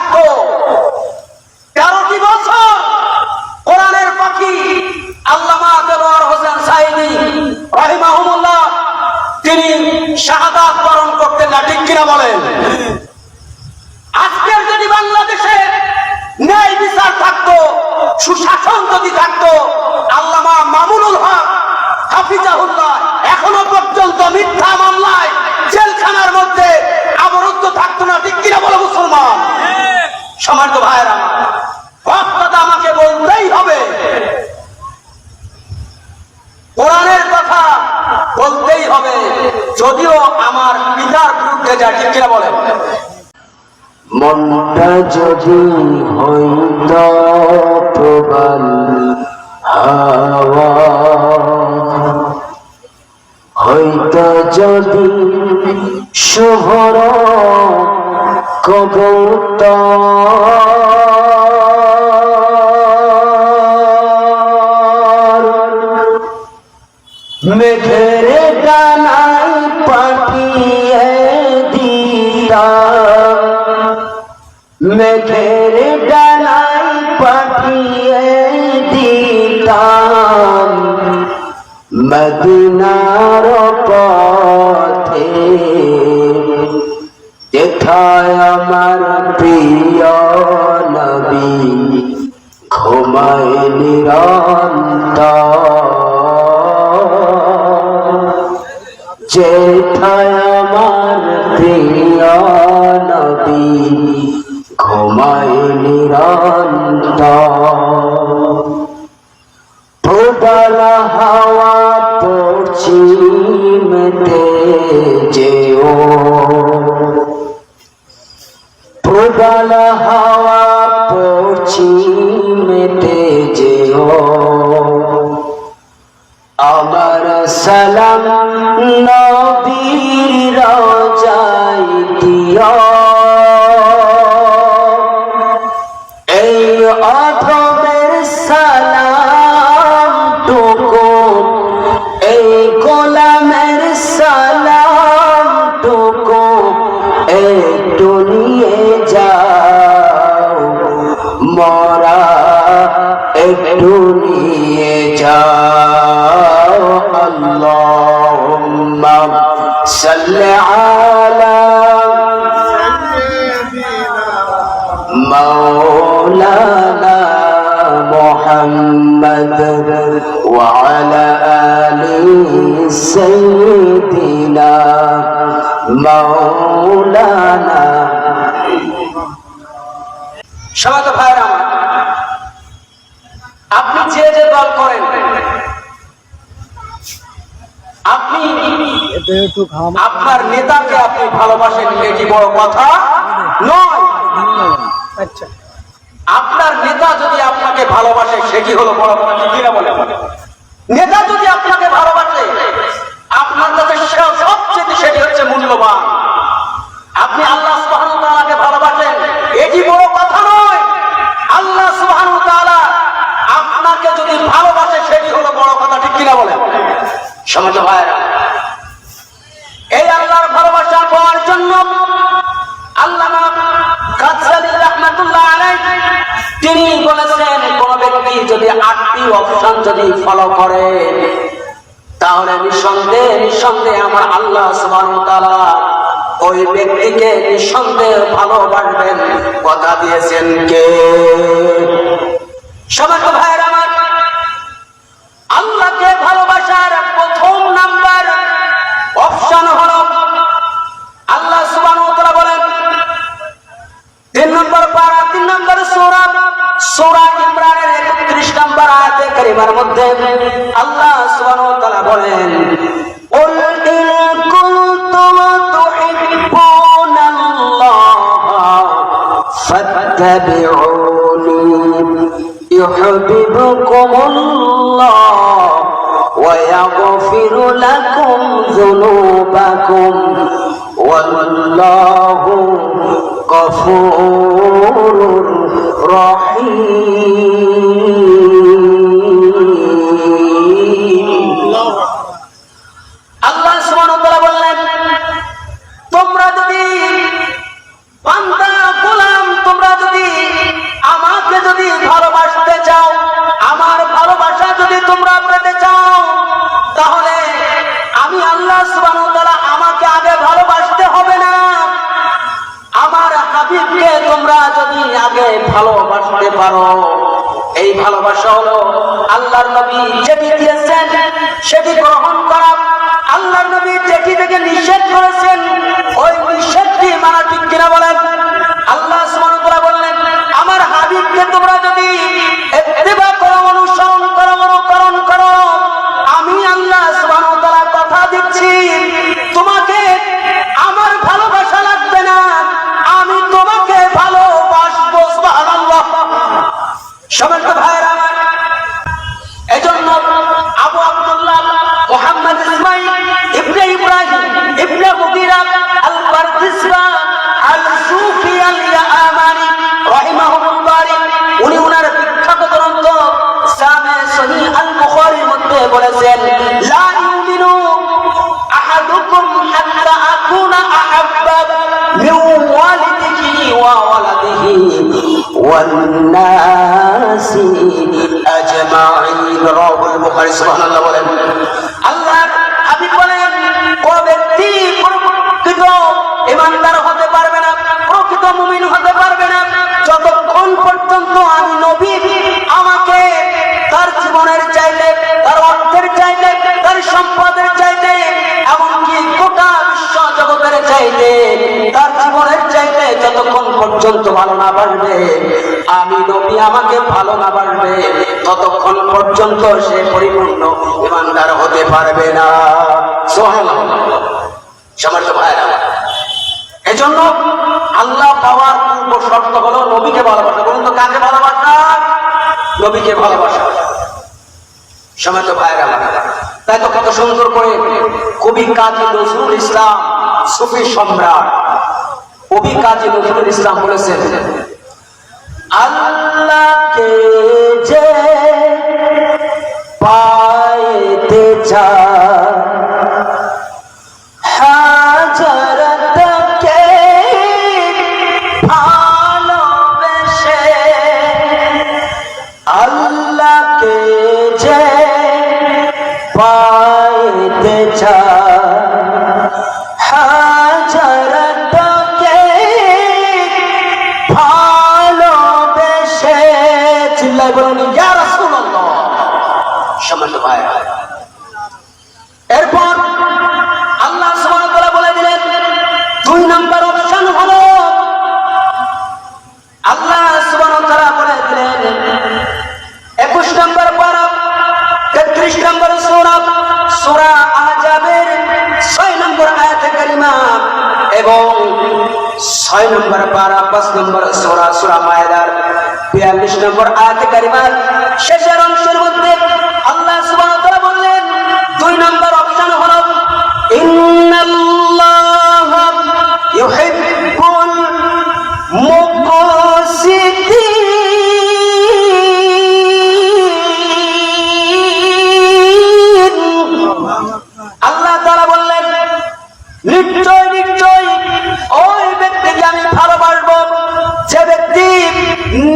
থাকতো 13টি বছর কোরআনের পাখি আল্লামা দেলোয়ার হোসেন সাঈদী রাহিমাহুল্লাহ তিনি শাহাদাত বরণ করতেন না, ঠিক কিনা বলেন? আজকের যদি বাংলাদেশে ন্যায় বিচার থাকতো, সুশাসন যদি থাকতো, আল্লামা মামুনুল হক হাফিজাহুল্লাহ এখনো পর্যন্ত মিথ্যা মামলায় জেলখানার মধ্যে অবরুদ্ধ থাকতো না, ঠিক কিনা বলে মুসলমান? সম্মানিত ভাইয়েরা, কথা আমাকে বলতেই হবে, কোরআনের কথা বলতেই হবে, যদিও আমার পিতার বিরুদ্ধে যায়, ঠিক কিনা বলেন? মনটা যদি হইত প্রবল হাওয়া, হইত যদি শুভর কবুতর, মেঘের ডানায় পাঠিয়ে দিতাম, মেঘের ডানায় পাঠিয়ে দিতাম মদিনার পথে, যেথায় আমার প্রিয় নবী ঘুমায় নিরন্তর, যেথায় আমার প্রিয় নবী ঘুমায় নিরন্তর। প্রবল হাওয়া পশ্চিমেতে যেও, প্রবল হাওয়া পশ্চিমেতে যেও, আমার সালাম নবীর রওজায় দিও, এই অধমের সালাম টুকু, এই গোলামের সালাম টুকু একটু নিয়ে যাও, মোরা একটু নিয়ে যাও। আল্লাহুম্মা সাল্লি আলা مولانا محمد وعلى آل سيدنا مولانا। সমাজ ভাইরা, আপনি যে যে দল করেন, আপনি আপনার নেতাকে আপনি ভালোবাসেন, এটি বড় কথা নয়। আচ্ছা, আপনার নেতা যদি আপনাকে ভালোবাসে সেটি হলো বড় কথা, ঠিক কিনা বলেন? নেতা যদি আপনাকে ভালোবাসে, আপনার কাছে সবচেয়ে সেটি হচ্ছে মূল্যবান। আপনি আল্লাহ সুবহানাহু ওয়া তাআলাকে ভালোবাসেন, এটি বড় কথা নয়। আল্লাহ সুবহানাহু ওয়া তাআলা আপনাকে যদি ভালোবাসে সেটি হলো বড় কথা, ঠিক কিনা বলেন? সমাজ ভাইরা, এই আল্লাহর ভালোবাসা পাওয়ার জন্য আল্লামা গাজ্জালী রাহমাতুল্লাহ আলাইহি তিনি বলেছেন, কোন ব্যক্তি যদি 8টি অপশন যদি ফলো করে, তাহলে নিঃসন্দেহে আমার আল্লাহ সুবহানাহু ওয়া তাআলা ওই ব্যক্তিকে নিঃসন্দেহে ভালোবাসবেন। কথা দিয়েছেন কে? সমাজ ভাইরা আমার, আল্লাহকে ভালোবাসার প্রথম নাম্বার অপশন হলো আল্লাহ সুবহানাহু ওয়া তাআলা বলেন 3 নম্বর পারা 3 নম্বর সূরা ইমরানের 31 নম্বর আয়াতে কারিমার মধ্যে আল্লাহ সুবহানাহু ওয়া তাআলা বলেন, কুল ইন কুনতুম তুহিব্বুনাল্লাহা ফাত্তাবিউনি ইউহিব্বুকুমুল্লাহ ওয়া ইয়াগফিরু লাকুম যুনুবাকুম ওয়াল্লাহু গফুরুর রহিম। আল্লাহ সুবহানাহু ওয়া তাআলা বললেন, তোমরা যদি বান্দা গোলাম তোমরা ভালোবাসতে পারো। এই ভালোবাসা হলো আল্লাহর নবী যেটি দিয়েছেন সেটি গ্রহণ করা, আল্লাহর নবী যেটি থেকে নিষেধ করেছেন ওই নিষেধটি মানা, ঠিক কিনা বলেন? আল্লাহ সুবহানাহু ওয়া তাআলা বললেন, আমার হাবিবকে তোমরা যদি ইত্তিবা করো, অনুসরণ করো, অনুকরণ করো, আমি আল্লাহ সুবহানাহু ওয়া তাআলা কথা দিচ্ছি তোমাকে আমার ভালোবাসা লাগবে না, আমি তোমাকে ভালোবাসবো। সুবহানাল্লাহ। সমস্ত ভাইরা আমার, এজন্য আবু আব্দুল্লাহ মুহাম্মদ ইসমাঈল ইবনে ইব্রাহিম ইবনে মুগীরা আল-বারদিসবা আল-সুফি আল-ইয়ামানি রাহিমাহুল্লাহ, উনি ওনার বিখ্যাত গ্রন্থ জামে সহিহ আল-বুখারীর মধ্যে বলেছেন, লা ইউমিনু আহাদুকুম হাত্তা আকুনা আহাব্বা মিন ওয়ালিদিহি ওয়া ওয়ালাদিহি ওয়ান নাসি আজমাইন। রাওয়াহুল বুখারী। সুবহানাল্লাহ বলেন। আল্লাহর হাবিব বলেন, কোন ব্যক্তি প্রকৃত ঈমানদার হতে পারবে না, প্রকৃত মুমিন হতে পারবে না যতক্ষণ পর্যন্ত আমি নবী আমাকে তার জীবনের চাইতে, তার অর্থের চাইতে, তার সম্পদের চাইতে, এমনকি গোটা বিশ্ব জগতের চাইতে, তার জীবনের চাইতে যতক্ষণ পর্যন্ত ভালো না বাড়বে, আমি নবী আমাকে ভালো না বাড়বে, ততক্ষণ পর্যন্ত সে পরিপূর্ণ ঈমানদার হতে পারবে না। সুবহানাল্লাহ। সমস্ত ভাইরা, এজন্য আল্লাহ পাওয়ার পূর্ব শর্ত হলো নবীকে ভালোবাসা। বলুন তো, কাকে ভালোবাসা? নবীকে ভালোবাসা। সমস্ত ভাইরা, তাই তো কত সুন্দর করে কবি কাজী নজরুল ইসলাম, সুফি সম্রাট কবি কাজী নজরুল ইসলাম বলেছেন, আল্লাহকে যে পাইতে চায় হাজরতকে ভালোবেসে, আল্লাহকে যে পাইতে চায় হাজরতকে ভালোবেসে, চিল্লায় বলুন ইয়া রাসূলুল্লাহ। সম্মানিত ভাই, এরপর আল্লাহ সুবহানাহু ওয়া তাআলা বলে দিলেন, 2 নম্বর অপশন হলো আল্লাহ সুবহানাহু ওয়া তাআলা বলে দিলেন 21 নম্বর পারা 33 নম্বর সূরা, সূরা আহজাবের 6 নম্বর আয়াতে কারিমা এবং 6 নম্বর পারা 5 নম্বর সূরা, সূরা মায়েদার 42 নম্বর আয়াতে কারিমার শেষের অংশের মধ্যে আল্লাহ সুবহানাহু ওয়া তাআলা বললেন, 2 নম্বর অপশন হলো ইন্নাল্লাহা ইউহিব্বুল মুকসিতিন। আল্লাহ তাআলা বললেন, নিশ্চয় নিশ্চয় ওই ব্যক্তিকে আমি ভালোবাসবো যে ব্যক্তি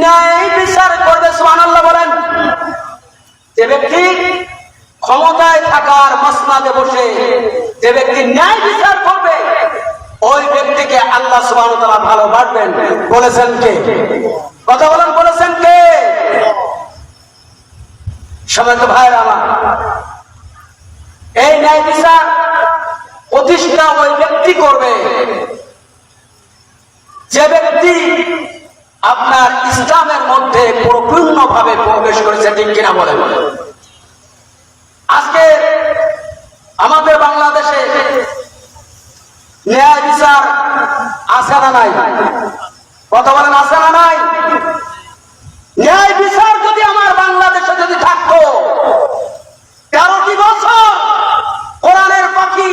ন্যায় বিচার করবে। সুবহানাল্লাহ বলেন। যে ব্যক্তি ক্ষমতায় থাকার মসনদে বসে যে ব্যক্তি ন্যায় বিচার করবে, ওই ব্যক্তিকে আল্লাহ সুবহানাহু ওয়া তাআলা ভালোবাসবেন। বলেছেন কে? কথা বলেন, বলেছেন কে? সম্মানিত ভাইরা আমার, এই ন্যায় বিচার প্রতিষ্ঠা ওই ব্যক্তি করবে যে ব্যক্তি আপনার ইসলামের মধ্যে পরিপূর্ণভাবে প্রবেশ করেছে। ঠিক কিনা বলেন? আজকে আমাদের বাংলাদেশে ন্যায় বিচার আছে না নাই? কথা বলেন, আছে না নাই? ন্যায় বিচার যদি আমার বাংলাদেশে যদি থাকতো, 13টি বছর কোরআনের পাখি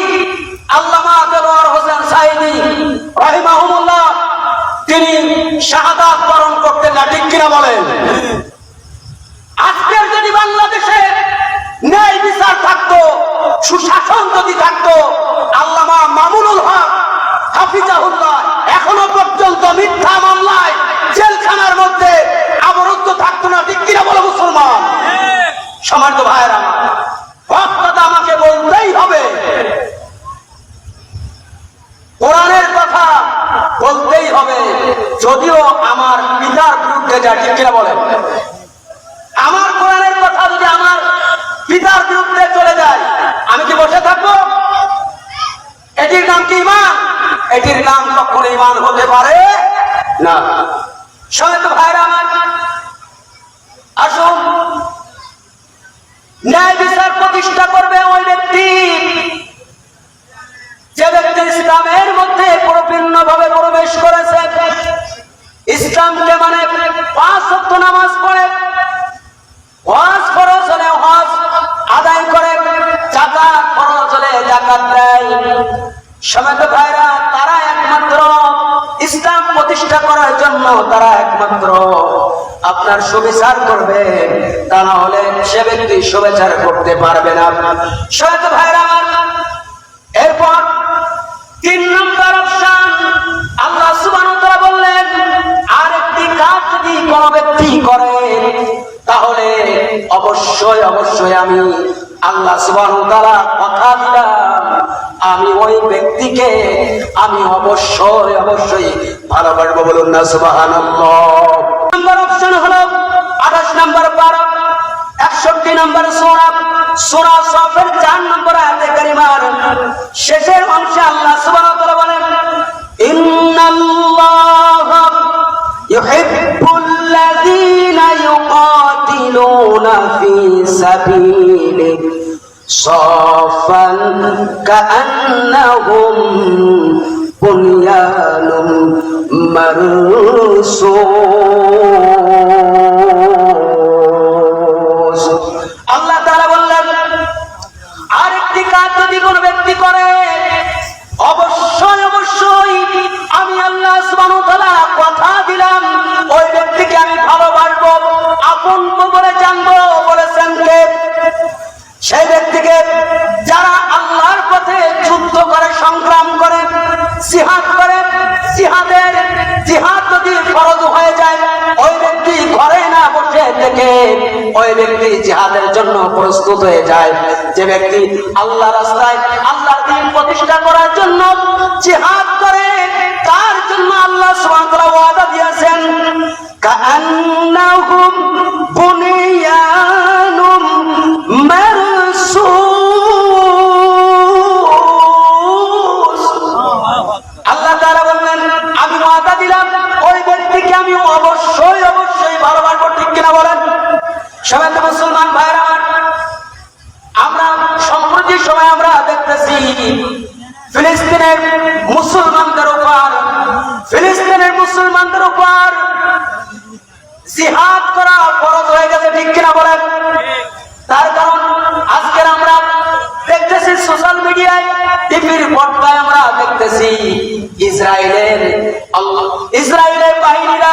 আল্লামা দেলোয়ার হোসেন সাঈদী রাহিমাহুল্লাহ তিনি শাহাদাত বরণ করতেন না। ঠিক কিনা বলেন? আজকের যদি বাংলাদেশে ন্যায় বিচার থাকতো, সুশাসন যদি থাকতো, আল্লামা মামুনুল হক হাফিজাহুল্লাহ এখনো পর্যন্ত মিথ্যা মামলায় জেলখানার মধ্যে অবরুদ্ধ থাকতো না। ঠিক কিনা বলে মুসলমান? সম্মানিত ভাইরা, কথা আমাকে বলতেই হবে, কোরআনের কথা বলতেই হবে। যদিও আমার পিতার বিরুদ্ধে যায়, ঠিক কিনা বলেন? আমার কোরআনের কথা যদি আমার পিতার বিরুদ্ধে চলে যায়, আমি কি বসে থাকবো? এটির নাম কি ঈমান? এটির নাম কখনো ঈমান হতে পারে না। শোনেন ভাইরা আমার, আসুন, ন্যায় বিচার প্রতিষ্ঠা করবে ওই ব্যক্তি যে ব্যক্তি ইসলামের মধ্যে পরিপূর্ণভাবে প্রবেশ করেছে, ইসলামকে মানে 5 ওয়াক্ত নামাজ পড়ে, হজ ফরজ হলে হজ আদায় করে, যাকাত ফরজ হলে যাকাত দেয়। সমেত ভাইরা, তারা একমাত্র ইসলাম প্রতিষ্ঠা করার জন্য তারা একমাত্র আপনার সুবিচার করবে, তা না হলে সে ব্যক্তি সুবিচার করতে পারবে না। সমেত ভাইরা আমার, এরপর 3 নম্বর অপশন আল্লাহ সুবহানাহু ওয়া তাআলা বললেন, আরেকটি কাজ যদি কোনো ব্যক্তি করে তাহলে অবশ্যই অবশ্যই আমি আল্লাহ সুবহানাহু ওয়া তাআলা কথা দিলাম, আমি ওই ব্যক্তিকে আমি অবশ্যই অবশ্যই ভালোবাসবো। বলুন না সুবহানাল্লাহ। নম্বর অপশন হলো 28 নম্বর পারা 61 নম্বর সূরা সাফের 4 নম্বর আয়াতে কারিমার শেষের অংশে আল্লাহ সুবহানাহু ওয়া তাআলা বলেন, ইন্নাল্লাহা ইউহিব্বুল্লাযীনা ইউকাতিলুনা ফী সাবিলিহি সাফান কাআন্নাহুম বুনয়ানুম মারসুস। আল্লাহ তাআলা বললেন, আরেকটি কাজ যদি কোনো ব্যক্তি করে অবশ্যই অবশ্যই আমি আল্লাহ সুবহানাহু ওয়া তাআলা কথা দিলাম ওই ব্যক্তিকে আমি ভালোবাসবো, আপন বলে জানবো। বলেছেন কে? সেই ব্যক্তিকে যারা আল্লাহর পথে যুদ্ধ করে, সংগ্রাম করে, জিহাদ করে, জিহাদ যদি ফরজ হয়ে যায় ওই ব্যক্তি ঘরে না বসে থেকে ওই ব্যক্তি জিহাদের জন্য প্রস্তুত হয়ে যায়। যে ব্যক্তি আল্লাহ রাস্তায় আল্লাহর দ্বীন প্রতিষ্ঠা করার জন্য জিহাদ করে, তার জন্য আল্লাহ সুবহানাহু ওয়া তাআলা ওয়াদা দিয়েছেন, কাআন্নাহুম বুনিয়ানুম মারসুস। আল্লাহ তাআলা বললেন, আমি ওয়াদা দিলাম ওই ব্যক্তিকে আমি অবশ্যই অবশ্যই ভালোবাসবো। ঠিক কিনা বলেন? সবাই তো মুসলমান ভাইরা, আমরা সম্প্রতি সময় আমরা দেখতেছি ফিলিস্তিনের মুসলমানদের উপর জিহাদ করা ফরজ হয়ে গেছে। ঠিক কিনা বলেন? তার কারণ আজকের আমরা দেখতেছি সোশ্যাল মিডিয়ায়, টিভির পর্দায় আমরা দেখতেছি ইসরায়েলের বাহিনীরা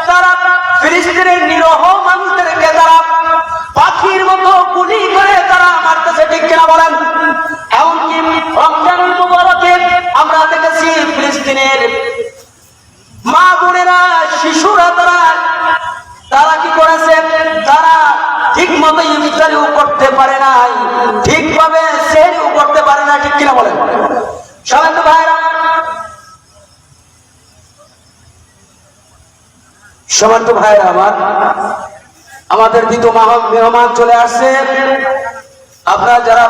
তারা ফিলিস্তিনের নিরহ মানুষদেরকে তারা পাখির মতো গুলি করে তারা মারতেছে। ঠিক কিনা বলেন? এমনকি রমজানুল মুবারকে আমরা দেখেছি ফিলিস্তিনের মা বোনেরা, শিশুরা তারা কি করেছে? তারা ঠিক মতো ইফতারিও করতে পারে নাই, ঠিকভাবে সেহরিও করতে পারে না। ঠিক কিনা বলেন? সবাই তো ভাইরা, সমান্ত ভাইরা আমার, আমাদের দ্বিতীয় মেহমান চলে আসছে। আপনারা যারা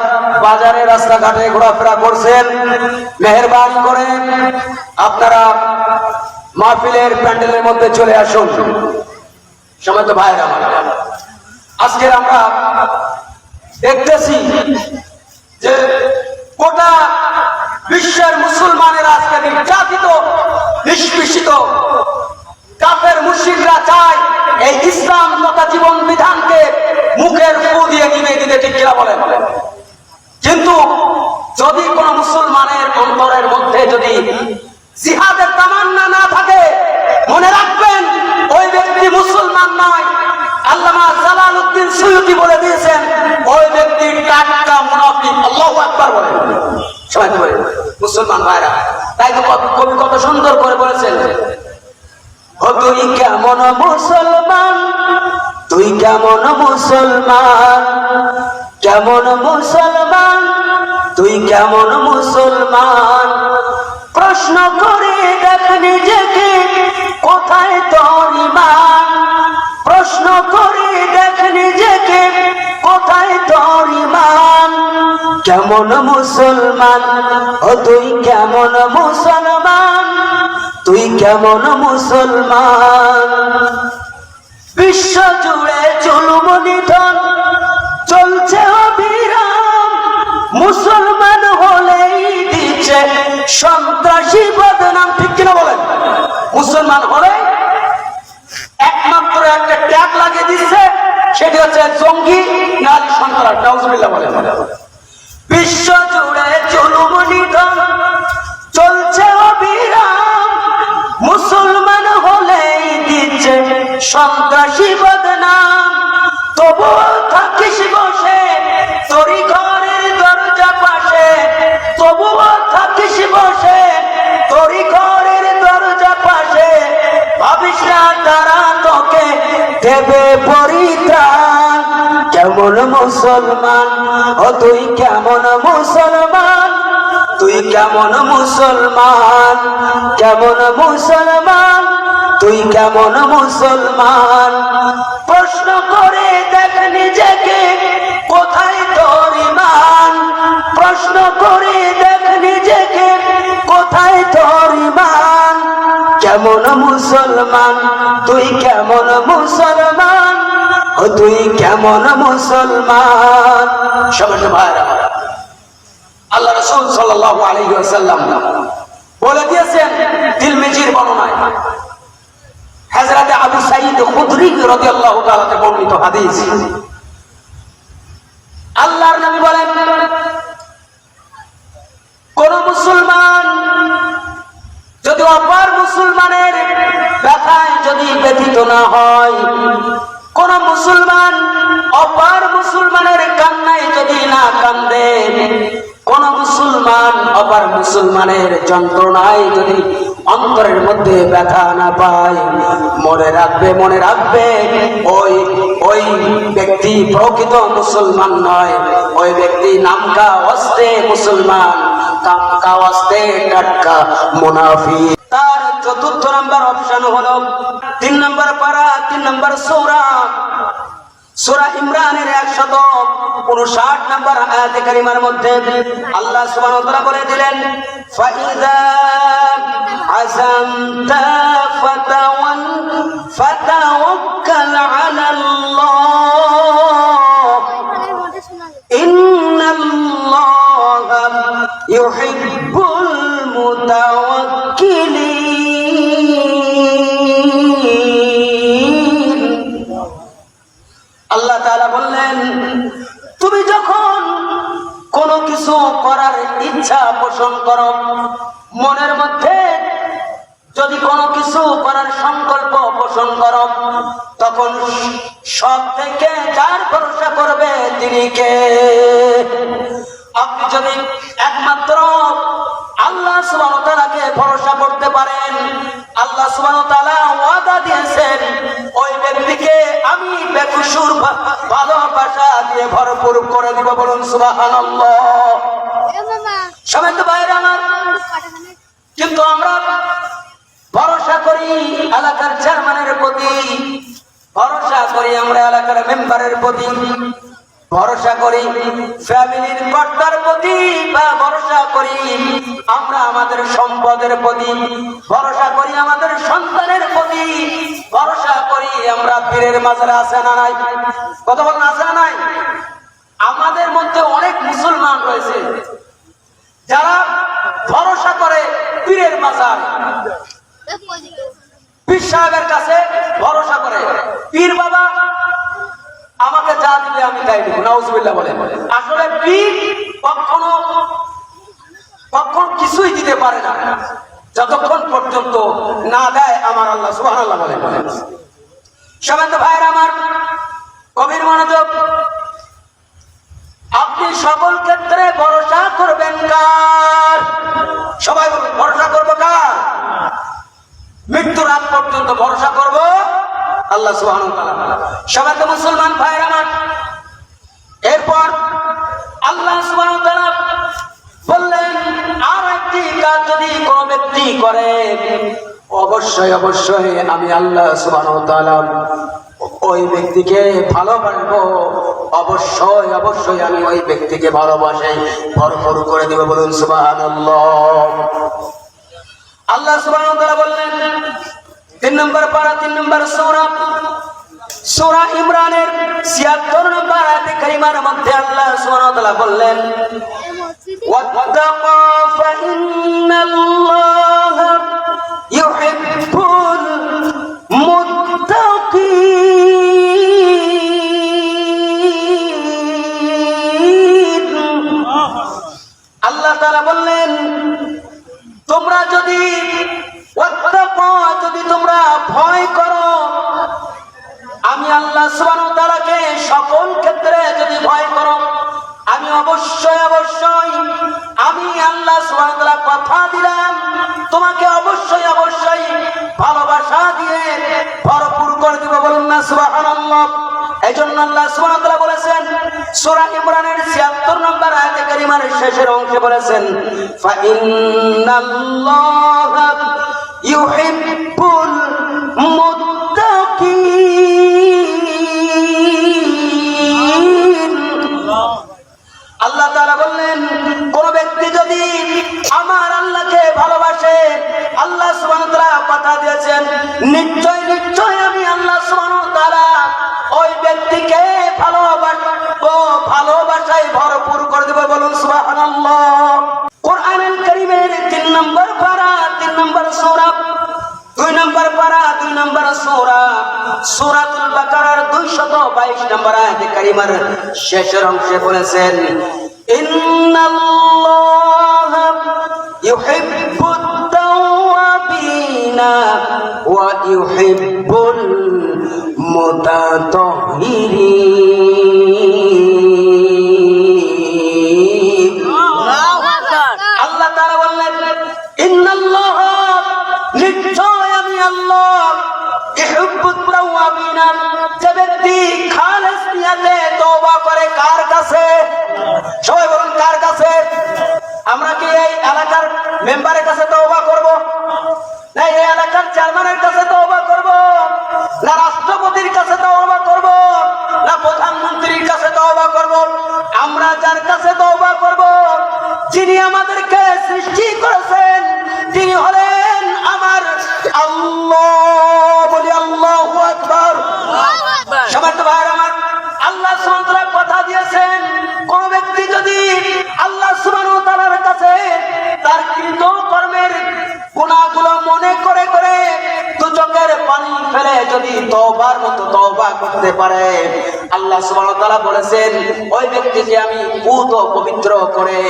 বাজারে রাস্তাঘাটে ঘোরাফেরা করছেন, মেহেরবানি করে আপনারা মাহফিলের প্যান্ডেলের মধ্যে চলে আসুন। সমান্ত ভাইরা আমার, আজকে আমরা দেখতেছি যে গোটা বিশ্বের মুসলমানেরা আজকে নির্যাতিত, নিষ্পেষিত। কাফের মুশরিকরা চায় এই ইসলাম তথা জীবন বিধানকে মুখের ফু দিয়ে নিভে দিতে। ঠিক কিনা বলেন? কিন্তু যদি কোন মুসলমানের অন্তরের মধ্যে যদি জিহাদের তামান্না না থাকে, মনে রাখবেন ওই ব্যক্তি মুসলমান নয়। আল্লামা জালালউদ্দিন সুয়ুতী বলে দিয়েছেন, ওই ব্যক্তি টাটকা মুনাফিক। আল্লাহু আকবার বলেন। সবাই তো বলেন মুসলমান ভাইরা। তাই তো কবি কত সুন্দর করে বলেছেন, ও তুই কেমন মুসলমান, তুই কেমন মুসলমান, কেমন মুসলমান, তুই কেমন মুসলমান, প্রশ্ন করে দেখ নিজেকে, কত কেমন মুসলমান, ও তুই কেমন মুসলমান, তুই কেমন মুসলমান। বিশ্ব জুড়ে জুলুম নিধন চলছে অবিরাম, মুসলমান হলেই দিচ্ছে সন্ত্রাসী বদনাম। ঠিক কিনা বলেন? মুসলমান হলে একমাত্র একটা ট্যাগ লাগিয়ে দিচ্ছে, সেটি হচ্ছে জঙ্গি নারী সন্ত্রাস। নাউজুবিল্লাহ বলেন। বিশ্ব জুড়ে জুলুম নিধন চলছে অবিরাম, মুসলমান হলেই দিচ্ছে সন্ত্রাসী বদনাম। তবুও থাকিস বসে তোরই ঘরের দরজা পাশে, তবুও থাকিস বসে তোরই ঘরের দরজা পাশে, ভাবিস না তারা তোকে দেবে পরিত্রাণ। কেমন মুসলমান, ও তুই কেমন মুসলমান, তুই কেমন মুসলমান, কেমন মুসলমান, তুই কেমন মুসলমান। প্রশ্ন করে দেখ নিজেকে কোথায় তোর ঈমান, প্রশ্ন করে দেখ নিজেকে কোথায় তোর ঈমান। কেমন মুসলমান, তুই কেমন মুসলমান, ও তুই কেমন মুসলমান। সবাই ভাইরা, আল্লাহ রাসূল সাল্লাল্লাহু আলাইহি ওয়াসাল্লাম বলে দিয়েছেন তিরমিজির বর্ণনায়, হযরত আবু সাঈদ খুদরি রাদিয়াল্লাহু তাআলা থেকে বর্ণিত হাদিস। আল্লাহর নবী বলেন, কোন মুসলমান যদি অপর মুসলমানের ব্যথায় যদি ব্যথিত না হয়, কোন মুসলমান অপর মুসলমানের কান্নায় যদি না কান্দে, কোন মুসলমান অপর মুসলমানের যন্ত্রণায় যদি অন্তরের মধ্যে ব্যথা না পায়, মনে রাখবে, মনে রাখবে ওই ওই ব্যক্তি প্রকৃত মুসলমান নয়, ওই ব্যক্তি নামকা ওয়াস্তে মুসলমান, কামকা ওয়াস্তে টাটকা মুনাফিক। তার চতুর্থ নাম্বার অপশন হলো 3 নম্বর পারা 3 নম্বর সূরা, সূরা ইমরানের 159 নম্বর আয়াতে কারিমার মধ্যে আল্লাহ সুবহানাহু ওয়া তাআলা বলে দিলেন, ফাইযা আযামতা ফাতাওয়াক্কাল আলাল্লাহ, ইন্নাল্লাহা ইউহিব্বুল মুতাওয়াক্কিলিন। আল্লাহ তাআলা বললেন, তুমি যখন কোনো কিছু করার ইচ্ছা পোষণ করো, মনের মধ্যে যদি কোনো কিছু করার সংকল্প পোষণ করো, তখন সব থেকে যার ভরসা করবে তিনি কে? আপনি যদি একমাত্র আল্লাহ সুবহানাহু ওয়া তাআলাকে ভরসা করতে পারেন, আল্লাহ সুবহানাহু ওয়া তাআলা ওয়াদা দিয়েছেন ওই ব্যক্তিকে আমি বেকসুর ভালোবাসা দিয়ে ভরপুর করে দিব। বলুন সুবহানাল্লাহ। সবাই তো ভাইরা আমার, কিন্তু আমরা ভরসা করি এলাকার চেয়ারম্যানের প্রতি, ভরসা করি আমরা এলাকার মেম্বারের প্রতি, ভরসা করি ফ্যামিলির কর্তার প্রতি, বা ভরসা করি আমরা আমাদের সম্পদের প্রতি, ভরসা করি আমাদের সন্তানের প্রতি, ভরসা করি আমরা পীরের মাজারে। আছে না নাই? কথা বলেন, আছে না নাই? আমাদের মধ্যে অনেক মুসলমান রয়েছে যারা ভরসা করে পীরের মাজার, পীর সাহেবের কাছে ভরসা করে, পীর বাবা আমাকে যা দিবে আমি তাই দেব। নাউজুবিল্লাহ বলেন। আসলে পীর কখন কিছুই দিতে পারে না যতক্ষণ পর্যন্ত না দেয় আমার আল্লাহ। সুবহানাল্লাহ বলেন। সবাই তো ভাইরা আমার, গভীর মনোযোগ। আপনি সকল ক্ষেত্রে ভরসা করবেন কার? সবাই ভরসা করবো কার? মৃত্যুর আগ পর্যন্ত ভরসা করব আল্লাহ সুবহানাহু ওয়া তাআলা। সবাই তো মুসলমান ভাইরা আমার। এরপর আল্লাহ সুবহানাহু ওয়া তাআলা বললেন, আর একটি কাজ যদি কোন ব্যক্তি করে, অবশ্যই অবশ্যই আমি আল্লাহ সুবহানাহু ওয়া তাআলা ওই ব্যক্তিকে ভালোবাসবো, অবশ্যই অবশ্যই আমি ওই ব্যক্তিকে ভালোবাসে ভরপুর করে দিব। বলুন সুবহানাল্লাহ। আল্লাহ সুবহানাহু ওয়া তাআলা বললেন 3 নম্বর পারা 3 নম্বর সূরা সূরা ইমরানের 76 নম্বর আয়াতে কারিমার মধ্যে আল্লাহ সুবহানাহু ওয়া তাআলা বললেন ওয়াত্তাকা ফাইন্নাল্লাহা ইউহিব্বুল মুত্তাকিন। আল্লাহ তাআলা বললেন তোমরা যদি তোমরা ভয় করো, আমি আল্লাহ সুবহানাহু ওয়া তাআলাকে সকল ক্ষেত্রে যদি ভয় করো, আমি অবশ্যই অবশ্যই আমি আল্লাহ সুবহানাহু ওয়া তাআলা কথা দিলাম তোমাকে অবশ্যই অবশ্যই ভালোবাসা দিয়ে ভরপুর করে দিব। বলুন না সুবহানাল্লাহ। এইজন্য আল্লাহ সুবহানাহু ওয়া তাআলা বলেছেন সূরা ইমরানের 76 নম্বর আয়াতে কারিমার শেষের অংশে বলেছেন ফা ইন্নাল্লাহা ইউহিব্বুল মুত্তাকিন। আল্লাহ তাআলা বললেন কোন ব্যক্তি যদি আমার আল্লাহকে ভালোবাসে, আল্লাহ সুবহানাহু ওয়া তাআলা কথা দিয়েছেন নিশ্চয় নিশ্চয় আমি আল্লাহ সুবহানাহু ওয়া তাআলা ওই ব্যক্তিকে ভালোবাসবো, ভালোবাসায় ভরপুর করে দেব। বলুন সুবহানাল্লাহ। কোরআনুল কারীমের 3 নম্বর পারা 3 নম্বর সূরা 2 নম্বর পারা 2 নম্বর সূরা সূরাতুল বাকারার 222 নম্বর আয়াতে কারিমার শেষের অংশে বলেছেন ইন্নাল্লাহা ইউহিব্বুত তাওয়াবিনা ওয়া ইউহিব্বুল মুতাতাহহিরিন। আল্লাহ তাআলা বললেন ইন্নাল্লাহা নিশ্চয় আমি আল্লাহ ইউহিব্বুত তাওয়াবিনা, যে ব্যক্তি খালেস নিয়তে তওবা করে কার কাছে? সবাই বলুন কার কাছে? আমরা কি এই এলাকার মেম্বারের কাছে তওবা করব, না এই এলাকার চেয়ারম্যানের কাছে তওবা করব, না রাষ্ট্রপতির কাছে তওবা করব, না প্রধানমন্ত্রীর কাছে তওবা করব? আমরা যার কাছে তওবা করব, যিনি আমাদেরকে সৃষ্টি করেছেন, তিনি হলেন আমার আল্লাহ। বলি আল্লাহু আকবার। সবার তো ভাইরা আমার, আল্লাহ সুবহানাহু ওয়া তাআলা কথা দিয়েছেন কোন ব্যক্তি যদি আল্লাহ সুবহানাহু ওয়া তাআলার কাছে তার কৃত কর্মের গুনাহগুলো মনে করে করে দু চোখের পানি ফেলে যদি তওবার মতো তওবা করতে পারে, আল্লাহ সুবহানাহু ওয়া তাআলা বলেছেন ওই ব্যক্তিকে আমি পুত পবিত্র করে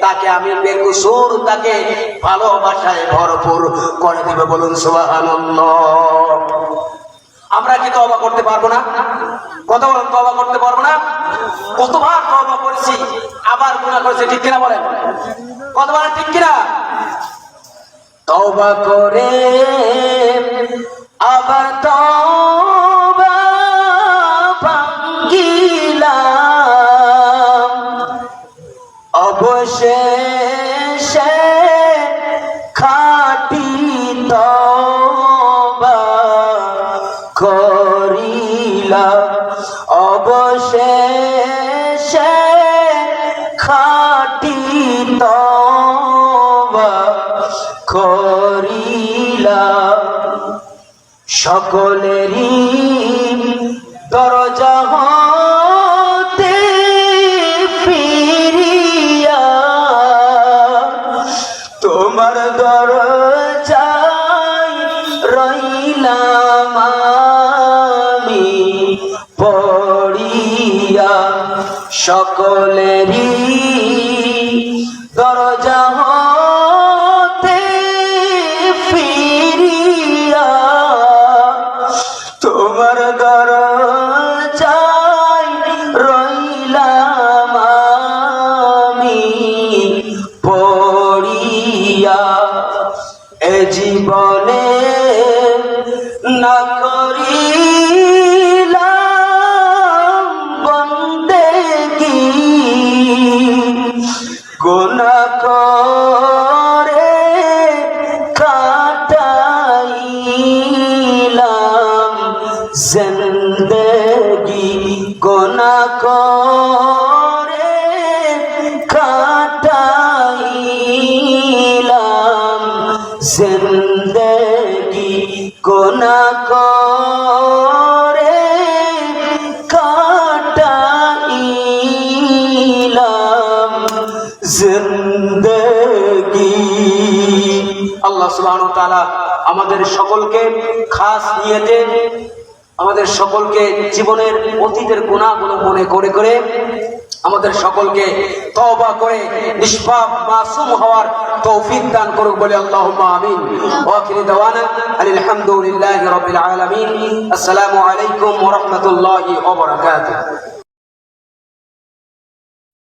তাকে আমি বেকসুর তাকে ভালোবাসায় ভরপুর করে দিব। বলুন সুবহানাল্লাহ। আমরা কি তওবা করতে পারবো না? কত বলেন তওবা করতে পারবো না? কতবার তওবা করেছি, আবার গুনাহ করেছি, ঠিক কিনা বলেন? কতবার ঠিক কিনা? তওবা করে আবার তওবা ভাঙিলাম, অবশেষে খাঁটি তওবা করিলাম, অবশেষে খাঁটি তওবা করিলাম। সকলেরই দরজা হতে ফিরিয়া তোমার দরজায় রইলাম আমি পড়িয়া। সকলেরই দরজা হতে ফিরিয়া তোমার দরজায় রইলাম আমি পড়িয়া। এ জীবনে না করিলাম বন্দেগী, গুনাহ করে কাটাইলাম জিন্দেগী। সুবহানাহু ওয়া তাআলা আমাদের সকলকে খাস নিয়তে আমাদের সকলকে জীবনের অতীতের গুনাহগুলো মনে করে করে আমাদের সকলকে তওবা করে নিষ্পাপ মাসুম হওয়ার তৌফিক দান করুক বলে আল্লাহুম্মা আমিন। ওয়া আখিরু দাওয়ানা আলহামদুলিল্লাহি রাব্বিল আলামিন। আসসালামু আলাইকুম ওয়া রাহমাতুল্লাহি ওয়া বারাকাতুহু।